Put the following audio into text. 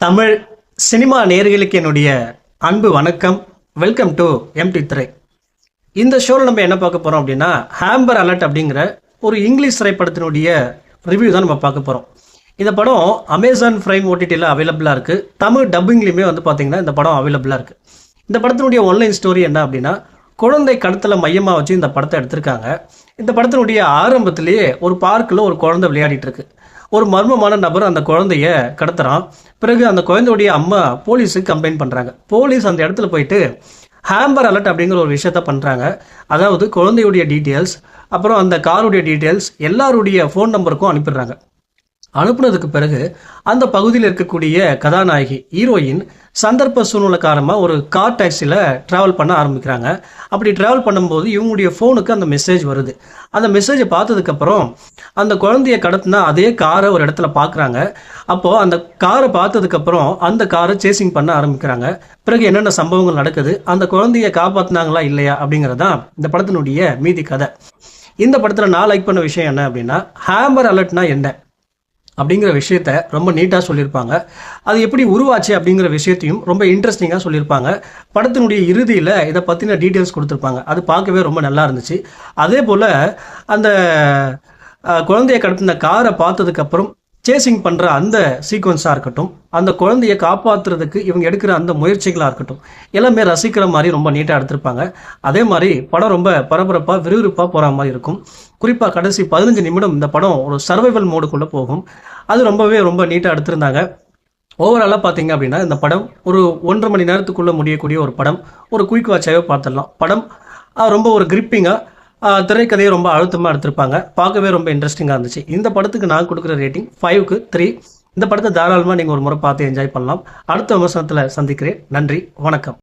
Tamil cinema நேயர்களுக்கு என்னுடைய அன்பு வணக்கம். வெல்கம் டு எம்டி திரை. இந்த ஷோவில் நம்ம என்ன பார்க்க போகிறோம் அப்படின்னா, ஹாம்பர் அலர்ட் அப்படிங்கிற ஒரு இங்கிலீஷ் திரைப்படத்தினுடைய ரிவ்யூ தான் நம்ம பார்க்க போகிறோம். இந்த படம் அமேசான் பிரைம் ஓடிடியில் அவைலபிளாக இருக்குது. தமிழ் டப்பிங்லேயுமே பார்த்தீங்கன்னா இந்த படம் அவைலபிளாக இருக்குது. இந்த படத்தினுடைய ஒன்லைன் ஸ்டோரி என்ன அப்படின்னா, குழந்தை கடத்தலை மையமாக வச்சு இந்த படத்தை எடுத்திருக்காங்க. இந்த படத்தினுடைய ஆரம்பத்திலேயே ஒரு பார்க்கில் ஒரு குழந்தை விளையாடிட்டு இருக்கு. ஒரு மர்மமான நபர் அந்த குழந்தைய கடத்துறான். பிறகு அந்த குழந்தையுடைய அம்மா போலீஸுக்கு கம்ப்ளைண்ட் பண்ணுறாங்க. போலீஸ் அந்த இடத்துல போயிட்டு ஹாம்பர் அலர்ட் அப்படிங்கிற ஒரு விஷயத்த பண்ணுறாங்க. அதாவது குழந்தையுடைய டீட்டெயில்ஸ், அப்புறம் அந்த காருடைய டீட்டெயில்ஸ் எல்லாருடைய ஃபோன் நம்பருக்கும் அனுப்பிடுறாங்க. அனுப்புனதுக்கு பிறகு அந்த பகுதியில் இருக்கக்கூடிய கதாநாயகி ஹீரோயின் சந்தர்ப்ப சூழ்நிலை காரணமாக ஒரு கார் டாக்ஸியில் ட்ராவல் பண்ண ஆரம்பிக்கிறாங்க. அப்படி ட்ராவல் பண்ணும்போது இவங்களுடைய ஃபோனுக்கு அந்த மெசேஜ் வருது. அந்த மெசேஜை பார்த்ததுக்கப்புறம் அந்த குழந்தைய கடத்தினா அதே காரை ஒரு இடத்துல பார்க்குறாங்க. அப்போது அந்த காரை பார்த்ததுக்கப்புறம் அந்த காரை சேசிங் பண்ண ஆரம்பிக்கிறாங்க. பிறகு என்னென்ன சம்பவங்கள் நடக்குது, அந்த குழந்தைய காப்பாற்றினாங்களா இல்லையா அப்படிங்கிறதான் இந்த படத்தினுடைய மீதி கதை. இந்த படத்தில் நான் லைக் பண்ண விஷயம் என்ன அப்படின்னா, ஹாம்பர் அலர்ட்னா என்ன அப்படிங்கிற விஷயத்த ரொம்ப நீட்டாக சொல்லியிருப்பாங்க. அது எப்படி உருவாச்சு அப்படிங்கிற விஷயத்தையும் ரொம்ப இன்ட்ரெஸ்டிங்காக சொல்லியிருப்பாங்க. படத்தினுடைய இறுதியில் இதை பற்றின டீட்டெயில்ஸ் கொடுத்துருப்பாங்க. அது பார்க்கவே ரொம்ப நல்லா இருந்துச்சு. அதே போல் அந்த குழந்தைய கடத்தின காரை பார்த்ததுக்கப்புறம் சேசிங் பண்ணுற அந்த சீக்வன்ஸாக இருக்கட்டும், அந்த குழந்தைய காப்பாற்றுறதுக்கு இவங்க எடுக்கிற அந்த முயற்சிகளாக இருக்கட்டும், எல்லாமே ரசிக்கிற மாதிரி ரொம்ப நீட்டாக எடுத்திருப்பாங்க. அதே மாதிரி படம் ரொம்ப பரபரப்பாக விறுவிறுப்பாக போகிற மாதிரி இருக்கும். குறிப்பாக கடைசி 15 நிமிடம் இந்த படம் ஒரு சர்வைவல் மோடுக்குள்ளே போகும். அது ரொம்ப நீட்டாக எடுத்திருந்தாங்க. ஓவராலாக பார்த்தீங்க அப்படின்னா இந்த படம் ஒரு 1.5 மணி நேரத்துக்குள்ளே முடியக்கூடிய ஒரு படம். ஒரு குயிக் வாட்சாகவே பார்த்துடலாம். படம் ரொம்ப ஒரு கிரிப்பிங்காக, திரைக்கதையை ரொம்ப அழுத்தமாக எடுத்திருப்பாங்க. பார்க்கவே ரொம்ப இன்ட்ரெஸ்டிங்காக இருந்துச்சு. இந்த படத்துக்கு நான் கொடுக்குற ரேட்டிங் 5க்கு 3. இந்த படத்தை தாராளமாக நீங்கள் ஒரு முறை பார்த்து என்ஜாய் பண்ணலாம். அடுத்த விமர்சனத்தில் சந்திக்கிறேன். நன்றி, வணக்கம்.